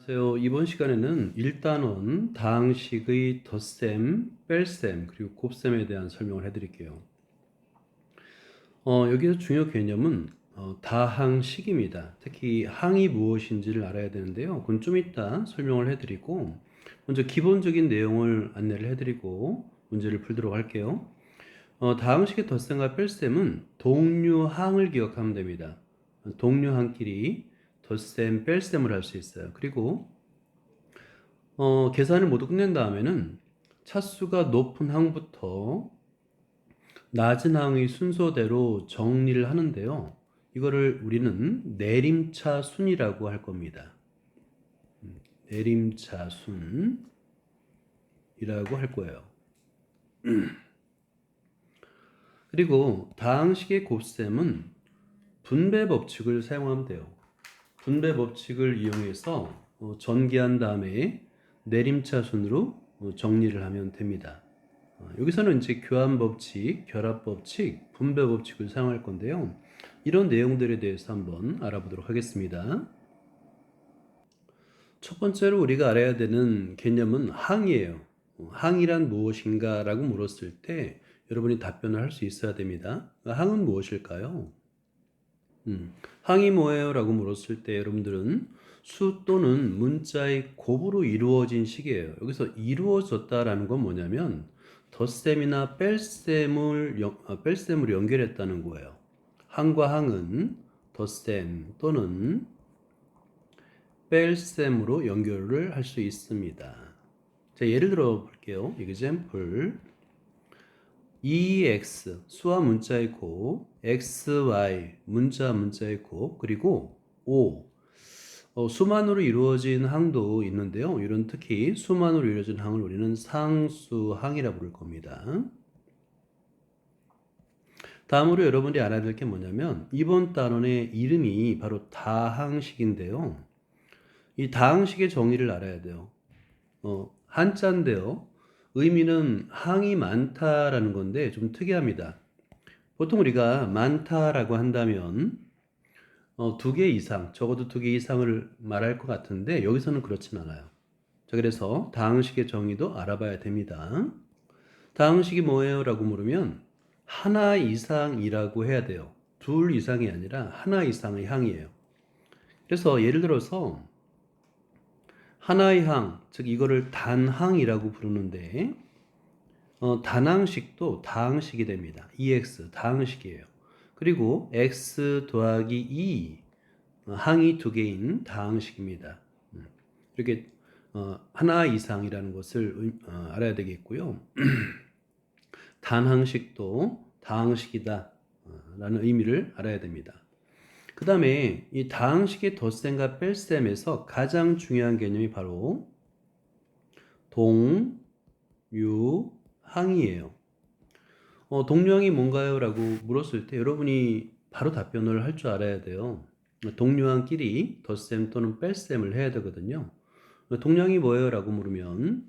안녕하세요. 이번 시간에는 1단원 다항식의 덧셈, 뺄셈, 그리고 곱셈에 대한 설명을 해드릴게요. 여기서 중요 개념은 다항식입니다. 특히 항이 무엇인지를 알아야 되는데요. 그건 좀 이따 설명을 해드리고, 먼저 기본적인 내용을 안내를 해드리고 문제를 풀도록 할게요. 다항식의 덧셈과 뺄셈은 동류항을 기억하면 됩니다. 동류항끼리 덧셈, 뺄셈을 할 수 있어요. 그리고 계산을 모두 끝낸 다음에는 차수가 높은 항부터 낮은 항의 순서대로 정리를 하는데요. 이거를 우리는 내림차순이라고 할 겁니다. 내림차순이라고 할 거예요. 그리고 다항식의 곱셈은 분배 법칙을 사용하면 돼요. 분배 법칙을 이용해서 전개한 다음에 내림차순으로 정리를 하면 됩니다. 여기서는 이제 교환 법칙, 결합 법칙, 분배 법칙을 사용할 건데요. 이런 내용들에 대해서 한번 알아보도록 하겠습니다. 첫 번째로 우리가 알아야 되는 개념은 항이에요. 항이란 무엇인가 라고 물었을 때 여러분이 답변을 할 수 있어야 됩니다. 항은 무엇일까요? 항이 뭐예요? 라고 물었을 때 여러분들은 수 또는 문자의 곱으로 이루어진 식이에요. 여기서 이루어졌다라는 건 뭐냐면 덧셈이나 뺄셈을 연결했다는 거예요. 항과 항은 덧셈 또는 뺄셈으로 연결을 할 수 있습니다. 자, 예를 들어 볼게요. example 2x 수와 문자의 곱, xy 문자의 곱, 그리고 5 수만으로 이루어진 항도 있는데요. 이런 특히 수만으로 이루어진 항을 우리는 상수항이라고 부를 겁니다. 다음으로 여러분들이 알아야 될 게 뭐냐면 이번 단원의 이름이 바로 다항식인데요. 이 다항식의 정의를 알아야 돼요. 한자인데요. 의미는 항이 많다라는 건데 좀 특이합니다. 보통 우리가 많다라고 한다면 두 개 이상, 적어도 두 개 이상을 말할 것 같은데 여기서는 그렇진 않아요. 자, 그래서 다항식의 정의도 알아봐야 됩니다. 다항식이 뭐예요? 라고 물으면 하나 이상이라고 해야 돼요. 둘 이상이 아니라 하나 이상의 항이에요. 그래서 예를 들어서 하나의 항, 즉 이거를 단항이라고 부르는데 단항식도 다항식이 됩니다. EX 다항식이에요. 그리고 x 더하기 2 항이 두 개인 다항식입니다. 이렇게 하나 이상이라는 것을 알아야 되겠고요. 단항식도 다항식이다 라는 의미를 알아야 됩니다. 그 다음에 이 다항식의 덧셈과 뺄셈에서 가장 중요한 개념이 바로 동류항이에요. 동류항이 뭔가요? 라고 물었을 때 여러분이 바로 답변을 할 줄 알아야 돼요. 동류항끼리 덧셈 또는 뺄셈을 해야 되거든요. 동류항이 뭐예요? 라고 물으면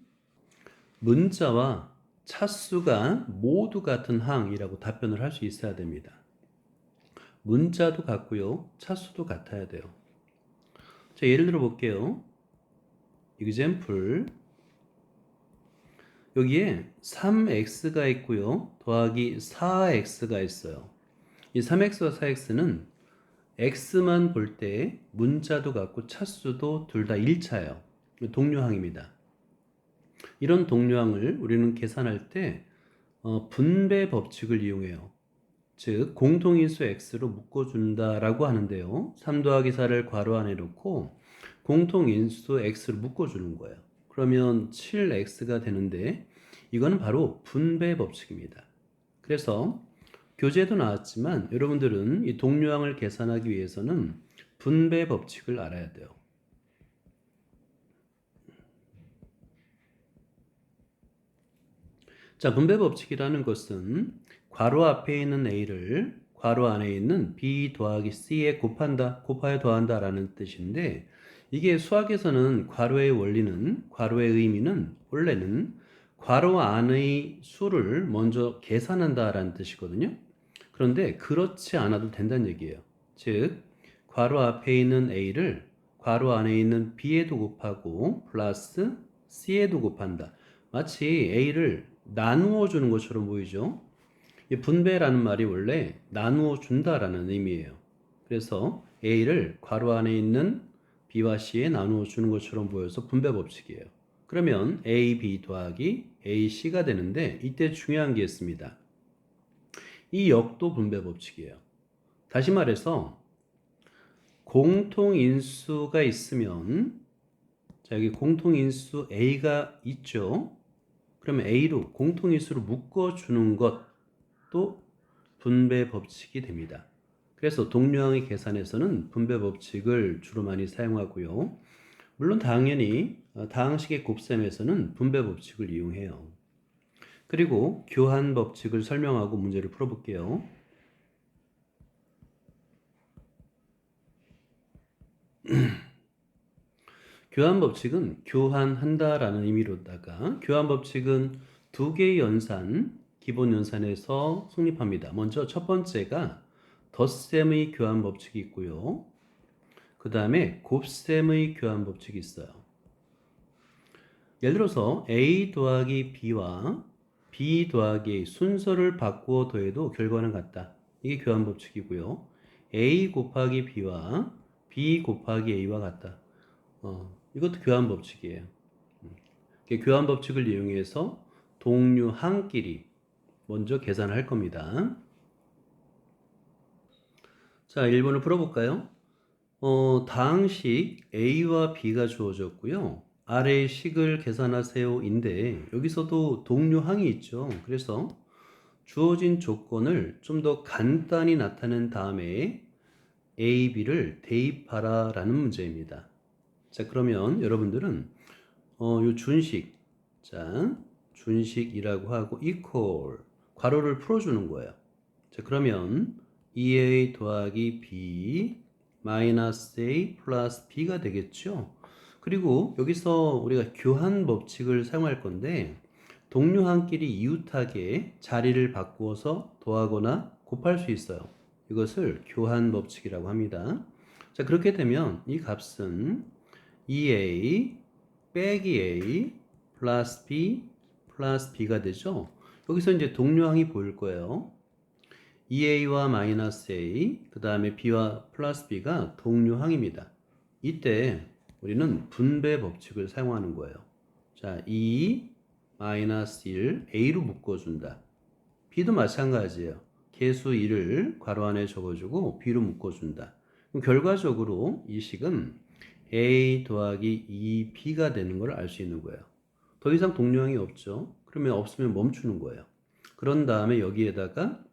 문자와 차수가 모두 같은 항이라고 답변을 할 수 있어야 됩니다. 문자도 같고요. 차수도 같아야 돼요. 자, 예를 들어 볼게요. example 여기에 3x가 있고요. 더하기 4x가 있어요. 이 3x와 4x는 x만 볼 때 문자도 같고 차수도 둘 다 1차예요. 동류항입니다. 이런 동류항을 우리는 계산할 때 분배 법칙을 이용해요. 즉 공통인수 x로 묶어준다라고 하는데요. 3 더하기 4를 괄호 안에 넣고 공통인수 x로 묶어주는 거예요. 그러면 7x가 되는데 이거는 바로 분배 법칙입니다. 그래서 교재에도 나왔지만 여러분들은 이 동류항을 계산하기 위해서는 분배 법칙을 알아야 돼요. 자, 분배 법칙이라는 것은 괄호 앞에 있는 a를 괄호 안에 있는 b 더하기 c에 곱한다, 곱하여 더한다 라는 뜻인데 이게 수학에서는 괄호의 원리는, 괄호의 의미는 원래는 괄호 안의 수를 먼저 계산한다 라는 뜻이거든요. 그런데 그렇지 않아도 된다는 얘기예요. 즉 괄호 앞에 있는 a를 괄호 안에 있는 b에도 곱하고 플러스 c에도 곱한다. 마치 a를 나누어 주는 것처럼 보이죠? 이 분배라는 말이 원래 나누어 준다라는 의미예요. 그래서 a를 괄호 안에 있는 b와 c에 나누어 주는 것처럼 보여서 분배 법칙이에요. 그러면 ab 더하기 ac가 되는데 이때 중요한 게 있습니다. 이 역도 분배 법칙이에요. 다시 말해서 공통인수가 있으면, 자, 여기 공통인수 a가 있죠. 그러면 a로 공통인수로 묶어주는 것도 분배 법칙이 됩니다. 그래서 동류항의 계산에서는 분배 법칙을 주로 많이 사용하고요. 물론 당연히 다항식의 곱셈에서는 분배 법칙을 이용해요. 그리고 교한 법칙을 설명하고 문제를 풀어볼게요. 교한 법칙은 교환한다라는 의미로다가 교한 법칙은 두 개의 연산, 기본 연산에서 성립합니다. 먼저 첫 번째가 덧셈의 교한 법칙이 있고요. 그 다음에 곱셈의 교한 법칙이 있어요. 예를 들어서 A 더하기 B와 B 더하기 A 순서를 바꾸어 더해도 결과는 같다. 이게 교한 법칙이고요. A 곱하기 B와 B 곱하기 A와 같다. 이것도 교한 법칙이에요. 교한 법칙을 이용해서 동류항끼리 먼저 계산할 겁니다. 자, 1번을 풀어볼까요? 다항식 A와 B가 주어졌고요. 아래의 식을 계산하세요인데 여기서도 동류항이 있죠. 그래서 주어진 조건을 좀 더 간단히 나타낸 다음에 A, B를 대입하라 라는 문제입니다. 자, 그러면 여러분들은 요 준식, 자, 준식이라고 하고 equal 괄호를 풀어주는 거예요. 자, 그러면 2a 더하기 b 마이너스 a 플러스 b가 되겠죠. 그리고 여기서 우리가 교한 법칙을 사용할 건데 동류항끼리 이웃하게 자리를 바꾸어서 더하거나 곱할 수 있어요. 이것을 교한 법칙이라고 합니다. 자, 그렇게 되면 이 값은 2a 빼기 a 플러스 b 플러스 b가 되죠. 여기서 이제 동류항이 보일 거예요. 2a와 마이너스 a, 그 다음에 b와 플러스 b가 동류항입니다. 이때 우리는 분배 법칙을 사용하는 거예요. 자, 2 마이너스 1 a로 묶어준다. b도 마찬가지예요. 개수 1을 괄호 안에 적어주고 b로 묶어준다. 그럼 결과적으로 이 식은 a 더하기 2b가 되는 걸 알 수 있는 거예요. 더 이상 동류항이 없죠. 그러면 없으면 멈추는 거예요. 그런 다음에 여기에다가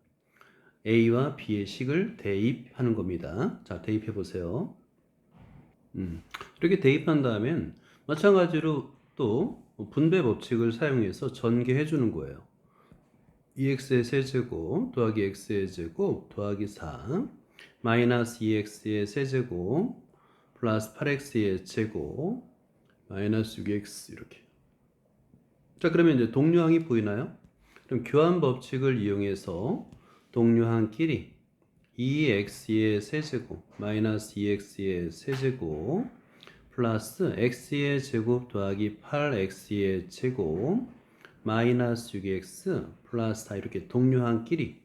A와 B의 식을 대입하는 겁니다. 자, 대입해 보세요. 이렇게 대입한 다음엔 마찬가지로 또 분배 법칙을 사용해서 전개해 주는 거예요. 2x의 세제곱 더하기 x의 제곱 더하기 4 마이너스 2x의 세제곱 플러스 8x의 제곱 마이너스 6x 이렇게. 자, 그러면 이제 동류항이 보이나요? 그럼 교한 법칙을 이용해서 동류항끼리 2x의 세제곱 마이너스 2x의 세제곱 플러스 x의 제곱 더하기 8x의 제곱 마이너스 6x 플러스 4 이렇게 동류항끼리.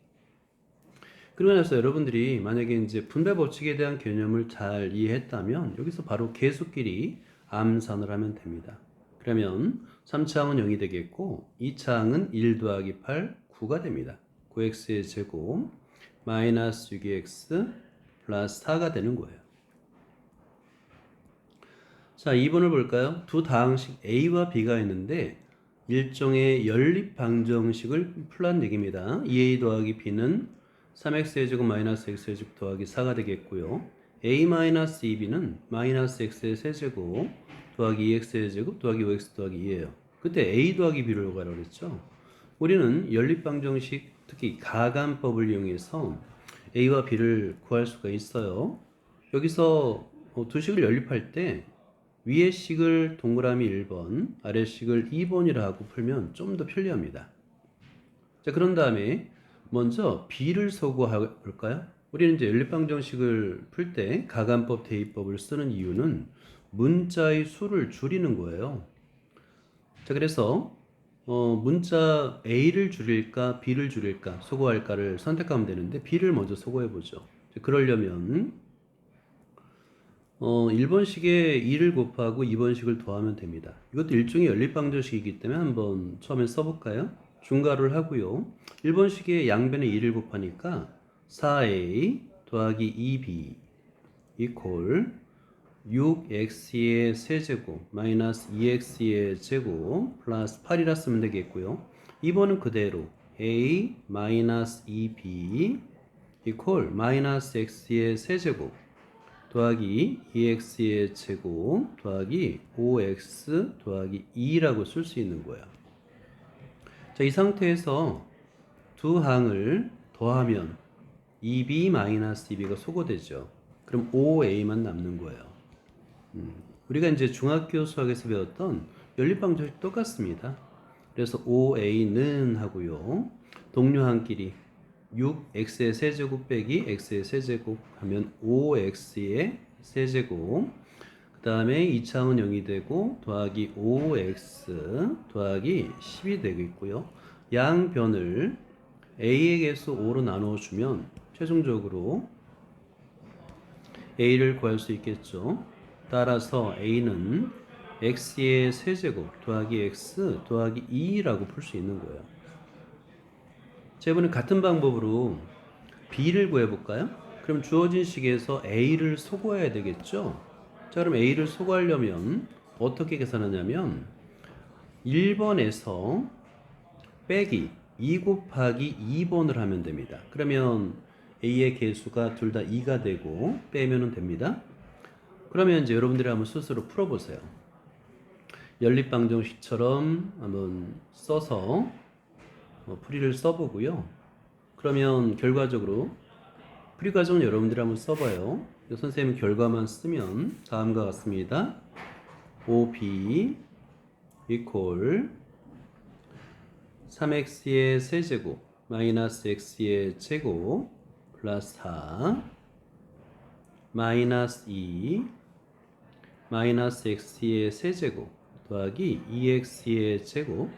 그러고 나서 여러분들이 만약에 이제 분배 법칙에 대한 개념을 잘 이해했다면 여기서 바로 계수끼리 암산을 하면 됩니다. 그러면 3차항은 0이 되겠고 2차항은 1 더하기 8 9가 됩니다. 9x의 제곱 마이너스 6x 플러스 4가 되는 거예요. 자, 2번을 볼까요? 두 다항식 A와 B가 있는데 일종의 연립방정식을 풀란 얘기입니다. 2A 더하기 B는 3x의 제곱 마이너스 x의 제곱 더하기 4가 되겠고요. A 마이너스 2B는 마이너스 x의 세제곱 더하기 2x의 제곱 더하기 5x 더하기 2예요. 그때 A 더하기 B를 구하라고 그랬죠. 우리는 연립방정식, 특히 가감법을 이용해서 A와 B를 구할 수가 있어요. 여기서 두 식을 연립할 때 위의 식을 동그라미 1번, 아래 식을 2번이라 하고 풀면 좀 더 편리합니다. 자, 그런 다음에 먼저 B를 소구해 볼까요? 우리는 이제 연립방정식을 풀 때 가간법, 대입법을 쓰는 이유는 문자의 수를 줄이는 거예요. 자, 그래서 문자 A를 줄일까 B를 줄일까 소거할까를 선택하면 되는데 B를 먼저 소거해 보죠. 그러려면 1번식에 2를 곱하고 2번식을 더하면 됩니다. 이것도 일종의 연립방정식이기 때문에 한번 처음에 써볼까요? 중괄호를 하고요. 1번식에 양변에 2를 곱하니까 4a 더하기 2b 이퀄 6x의 세제곱 마이너스 2x의 제곱 플러스 8이라 쓰면 되겠고요. 2번은 그대로 a 마이너스 2b 이퀄 마이너스 x의 세제곱 더하기 2x의 제곱 더하기 5x 더하기 2라고 쓸 수 있는 거야. 자, 이 상태에서 두 항을 더하면 2b-2b가 소거되죠. 그럼 5a만 남는 거예요. 우리가 이제 중학교 수학에서 배웠던 연립방정식 똑같습니다. 그래서 5a는 하고요. 동료항끼리 6x의 세제곱 빼기 x의 세제곱 하면 5x의 세제곱 그 다음에 2차항은 0이 되고 더하기 5x 더하기 10이 되겠고요. 양변을 a의 개수 5로 나누어주면 최종적으로 a를 구할 수 있겠죠. 따라서 a는 x의 세제곱 더하기 x 더하기 2라고 풀 수 있는 거예요. 자, 이번엔 같은 방법으로 b를 구해볼까요? 그럼 주어진 식에서 a를 소거해야 되겠죠? 자, 그럼 a를 소거하려면 어떻게 계산하냐면 1번에서 빼기 2 곱하기 2번을 하면 됩니다. 그러면 a의 개수가 둘 다 2가 되고 빼면 됩니다. 그러면 이제 여러분들이 한번 스스로 풀어보세요. 연립방정식처럼 한번 써서 풀이를 써보고요. 그러면 결과적으로 풀이 과정은 여러분들이 한번 써봐요. 선생님 결과만 쓰면 다음과 같습니다. 5b 이퀄 3x의 세제곱 마이너스 x의 제곱 플러스 4 마이너스 2 마이너스 x의 세제곱 더하기 2x의 제곱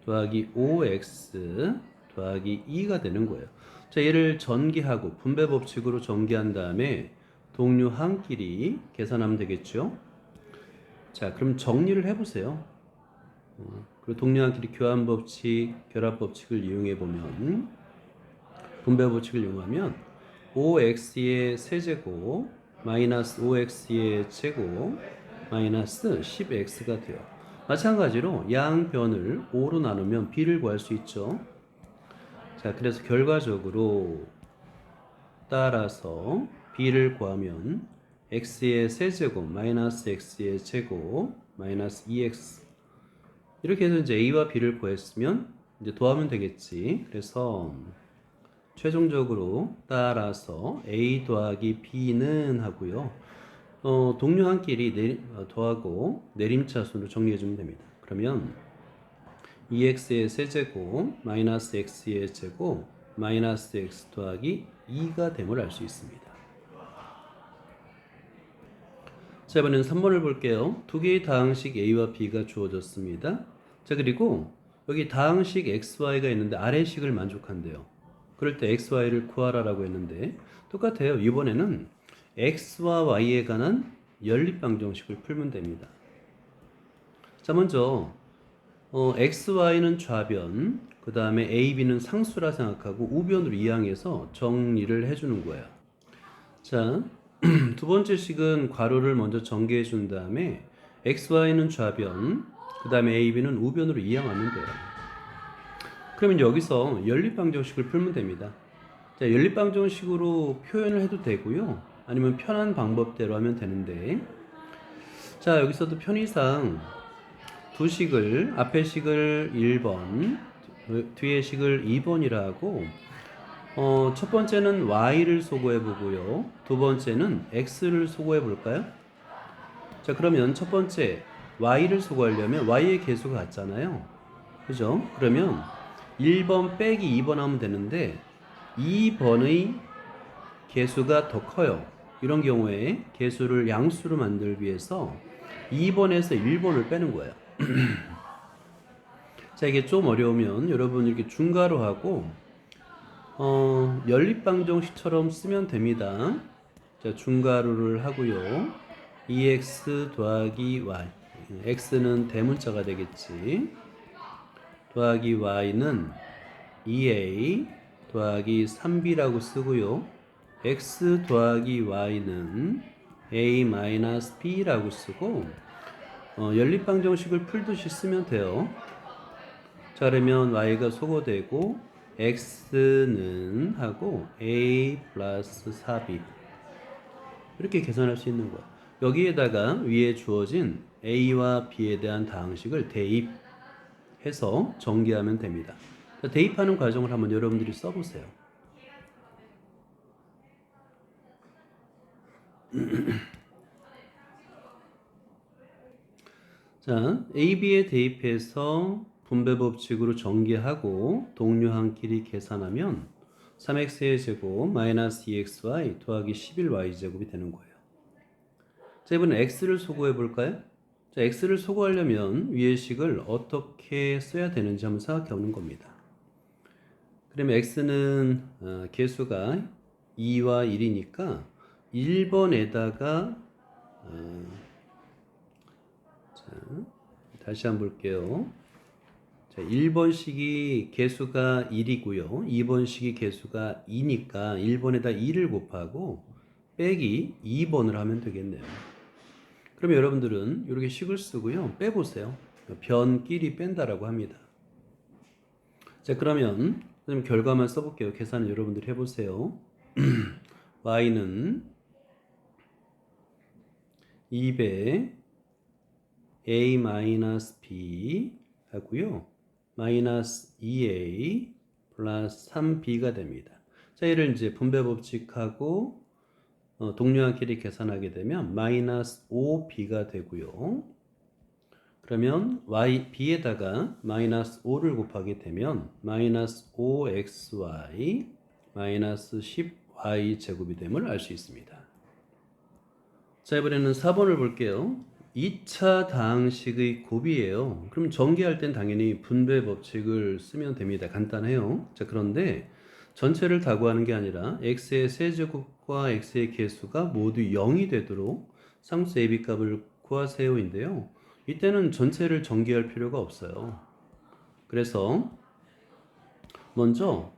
더하기 5x 더하기 2가 되는 거예요. 자, 얘를 전개하고 분배 법칙으로 전개한 다음에 동료항끼리 계산하면 되겠죠. 자, 그럼 정리를 해보세요. 그리고 동료항끼리 교환 법칙, 결합 법칙을 이용해 보면 분배 법칙을 이용하면 5x의 세제곱 마이너스 5x의 제곱 마이너스 10x가 돼요. 마찬가지로 양변을 5로 나누면 b를 구할 수 있죠. 자, 그래서 결과적으로 따라서 b를 구하면 x의 세제곱 마이너스 x의 제곱 마이너스 2x 이렇게 해서 이제 a와 b를 구했으면 이제 더하면 되겠지. 그래서 최종적으로 따라서 a 더하기 b는 하고요. 동료항끼리 더하고 내림차순으로 정리해주면 됩니다. 그러면 2x의 세제곱 마이너스 x의 제곱 마이너스 x 더하기 2가 됨을 알 수 있습니다. 자, 이번에는 3번을 볼게요. 두 개의 다항식 a와 b가 주어졌습니다. 자, 그리고 여기 다항식 xy가 있는데 아래식을 만족한대요. 그럴 때 xy를 구하라라고 했는데 똑같아요. 이번에는 x와 y에 관한 연립방정식을 풀면 됩니다. 자, 먼저 xy는 좌변, 그 다음에 a, b는 상수라 생각하고 우변으로 이항해서 정리를 해주는 거예요. 자, 두 번째 식은 괄호를 먼저 전개해 준 다음에 xy는 좌변, 그 다음에 a, b는 우변으로 이항하면 돼요. 그러면 여기서 연립방정식을 풀면 됩니다. 자, 연립방정식으로 표현을 해도 되고요. 아니면 편한 방법대로 하면 되는데, 자, 여기서도 편의상 두 식을, 앞에 식을 1번, 뒤에 식을 2번이라 하고, 첫 번째는 y를 소거해 보고요. 두 번째는 x를 소거해 볼까요? 자, 그러면 첫 번째 y를 소거하려면 y의 개수가 같잖아요. 그죠? 그러면 1번 빼기 2번 하면 되는데 2번의 개수가 더 커요. 이런 경우에 개수를 양수로 만들기 위해서 2번에서 1번을 빼는 거예요. 자, 이게 좀 어려우면 여러분 이렇게 중괄호 하고 연립방정식처럼 쓰면 됩니다. 자, 중괄호를 하고요. 2x 더하기 y. x는 대문자가 되겠지. 더하기 y는 2a 더하기 3b라고 쓰고요. x 더하기 y는 a-b라고 쓰고 연립방정식을 풀듯이 쓰면 돼요. 자, 그러면 y가 소거되고 x는 하고 a 플러스 4b 이렇게 계산할 수 있는 거야. 여기에다가 위에 주어진 a와 b에 대한 다항식을 대입해서 전개하면 됩니다. 자, 대입하는 과정을 한번 여러분들이 써보세요. 자, AB에 대입해서 분배 법칙으로 전개하고 동료항끼리 계산하면 3x의 제곱 마이너스 2xy 더하기 11y 제곱이 되는 거예요. 자, 이번엔 x를 소거해 볼까요? 자, x를 소거하려면 위의 식을 어떻게 써야 되는지 한번 생각해 보는 겁니다. 그러면 x는 개수가 2와 1이니까 1번에다가 다시 한번 볼게요. 자, 1번식이 개수가 1이고요. 2번식이 개수가 2니까 1번에다 2를 곱하고 빼기 2번을 하면 되겠네요. 그러면 여러분들은 이렇게 식을 쓰고요. 빼보세요. 변끼리 뺀다라고 합니다. 자, 그러면 결과만 써볼게요. 계산을 여러분들이 해보세요. y는 2배 a-b 하고요. 마이너스 2a 플러스 3b가 됩니다. 자, 얘를 이제 분배 법칙하고 동료항끼리 계산하게 되면 마이너스 5b가 되고요. 그러면 b에다가 마이너스 5를 곱하게 되면 마이너스 5xy 마이너스 10y 제곱이 됨을 알 수 있습니다. 자, 이번에는 4번을 볼게요. 2차 다항식의 곱이에요. 그럼 전개할 땐 당연히 분배 법칙을 쓰면 됩니다. 간단해요. 자, 그런데 전체를 다 구하는 게 아니라 x의 세제곱과 x의 개수가 모두 0이 되도록 상수 a, b 값을 구하세요인데요. 이때는 전체를 전개할 필요가 없어요. 그래서 먼저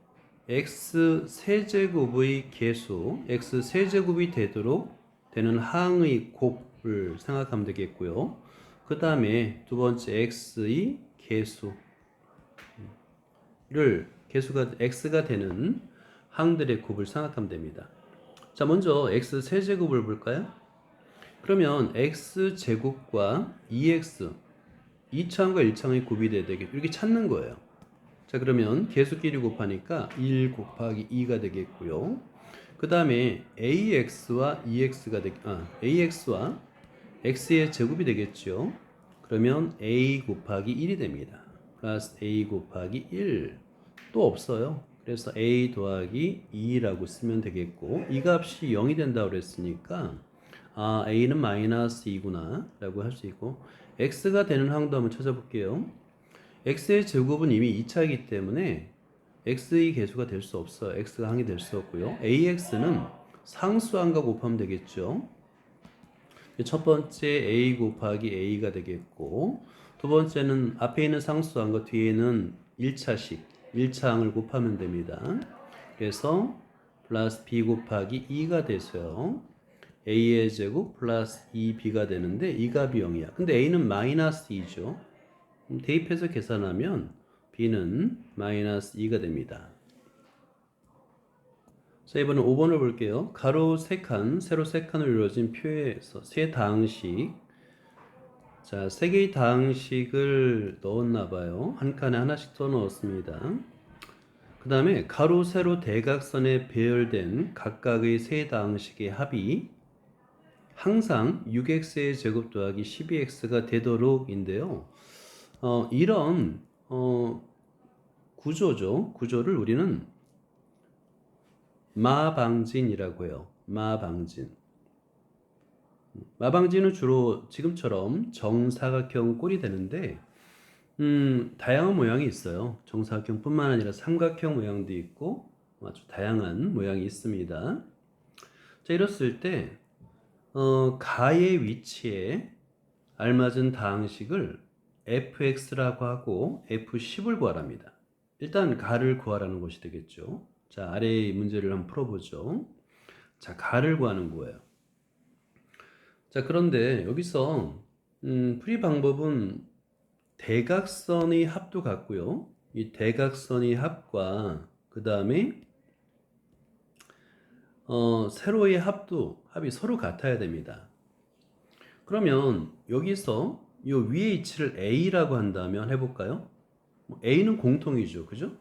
x 세제곱의 개수, x 세제곱이 되도록 되는 항의 곱을 생각하면 되겠고요. 그 다음에 두 번째 x의 개수가 x가 되는 항들의 곱을 생각하면 됩니다. 자, 먼저 x 세제곱을 볼까요? 그러면 x 제곱과 2x 2차항과 1차항의 곱이 돼야 되겠죠. 이렇게 찾는 거예요. 자, 그러면 개수끼리 곱하니까 1 곱하기 2가 되겠고요. 그 다음에 ax와 ax와 x의 제곱이 되겠죠. 그러면 a 곱하기 1이 됩니다. 플러스 a 곱하기 1. 또 없어요. 그래서 a 더하기 2라고 쓰면 되겠고, 이 값이 0이 된다고 그랬으니까 a는 마이너스 2구나 라고 할 수 있고, x가 되는 항도 한번 찾아볼게요. x의 제곱은 이미 2차이기 때문에 x의 개수가 될 수 없어요. x가 항이 될 수 없고요. ax는 상수항과 곱하면 되겠죠. 첫 번째 a 곱하기 a가 되겠고, 두 번째는 앞에 있는 상수항과 뒤에는 1차식 1차항을 곱하면 됩니다. 그래서 플러스 b 곱하기 2가 돼서요. a의 제곱 플러스 2b가 되는데 이 값이 0이야. 근데 a는 마이너스 2죠. 대입해서 계산하면 b는 마이너스 2가 됩니다. 자, 이번엔 5번을 볼게요. 가로 3칸, 세로 3칸으로 이루어진 표에서 세 다항식. 자, 3개의 다항식을 넣었나 봐요. 한 칸에 하나씩 더 넣었습니다. 그 다음에 가로, 세로, 대각선에 배열된 각각의 세 다항식의 합이 항상 6x의 제곱 더하기 12x가 되도록인데요. 이런 구조를 우리는 마방진이라고 해요. 마방진. 마방진은 주로 지금처럼 정사각형 꼴이 되는데 다양한 모양이 있어요. 정사각형뿐만 아니라 삼각형 모양도 있고 아주 다양한 모양이 있습니다. 자, 이랬을 때 가의 위치에 알맞은 다항식을 fx라고 하고 f10을 구하랍니다. 일단 가를 구하라는 것이 되겠죠. 자, 아래의 문제를 한번 풀어보죠. 자, 가를 구하는 거예요. 자, 그런데 여기서 풀이 방법은 대각선의 합도 같고요. 이 대각선의 합과 그 다음에 세로의 합이 서로 같아야 됩니다. 그러면 여기서 이 위의 이치를 A라고 한다면 해볼까요? A는 공통이죠. 그죠?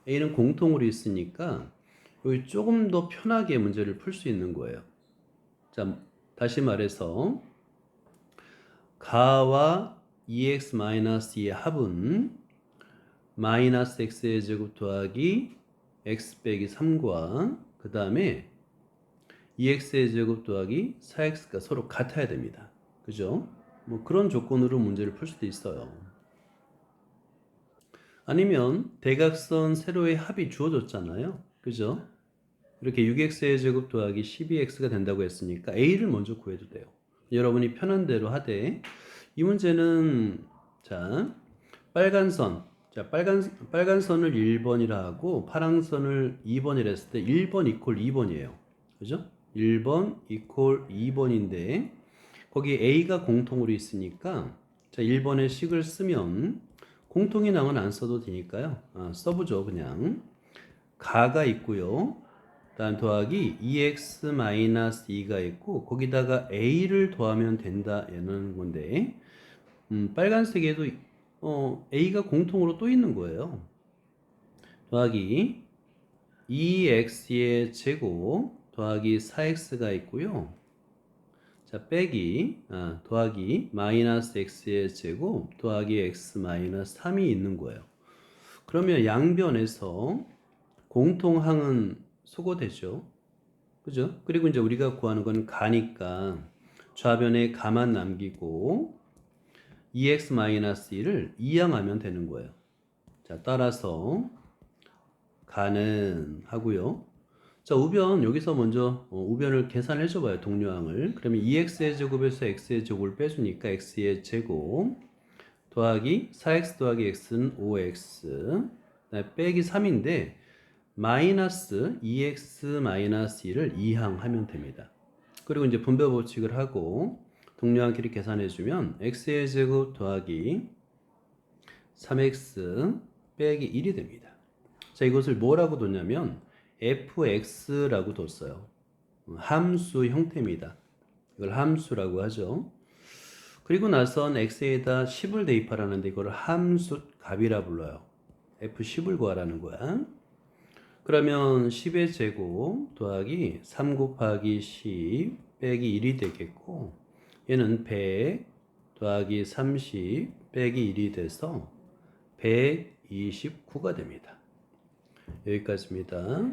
A는 공통으로 있으니까 여기 조금 더 편하게 문제를 풀 수 있는 거예요. 자, 다시 말해서 가와 2x-2의 합은 마이너스 x의 제곱 더하기 x 빼기 3과 그 다음에 2x의 제곱 더하기 4x가 서로 같아야 됩니다. 그죠? 뭐 그런 조건으로 문제를 풀 수도 있어요. 아니면 대각선 세로의 합이 주어졌잖아요. 그죠? 이렇게 6x의 제곱 더하기 12x가 된다고 했으니까 a를 먼저 구해도 돼요. 여러분이 편한 대로 하되 이 문제는 자 빨간 선, 자 빨간 선을 1번이라 하고 파란 선을 2번이라 했을 때 1번 이퀄 2번이에요. 그죠? 1번 이퀄 2번인데 거기 a가 공통으로 있으니까 자 1번의 식을 쓰면 공통이 나면 안 써도 되니까요. 써보죠 그냥. 가가 있고요. 다음 더하기 2x-2가 있고 거기다가 a를 더하면 된다 얘는 건데 빨간색에도 a가 공통으로 또 있는 거예요. 더하기 2x의 제곱 더하기 4x가 있고요. 자 빼기 더하기 마이너스 x의 제곱 더하기 x 마이너스 3이 있는 거예요. 그러면 양변에서 공통항은 소거되죠. 그죠? 그리고 이제 우리가 구하는 건 가니까 좌변에 가만 남기고 2x-1을 이항하면 되는 거예요. 자, 따라서 가는 하고요. 자, 우변 여기서 먼저 우변을 계산해 줘 봐요. 동료항을. 그러면 2x의 제곱에서 x의 제곱을 빼주니까 x의 제곱 더하기 4x 더하기 x는 5x 빼기 3인데 마이너스 2x 마이너스 1을 이항하면 됩니다. 그리고 이제 분배 법칙을 하고 동료항끼리 계산해주면 x의 제곱 더하기 3x 빼기 1이 됩니다. 자, 이것을 뭐라고 뒀냐면 fx라고 뒀어요. 함수 형태입니다. 이걸 함수라고 하죠. 그리고 나선 x에다 10을 대입하라는데 이걸 함수 값이라 불러요. f10을 구하라는 거야. 그러면 10의 제곱 더하기 3 곱하기 10 빼기 1이 되겠고 얘는 100 더하기 30 빼기 1이 돼서 129가 됩니다. 여기까지입니다.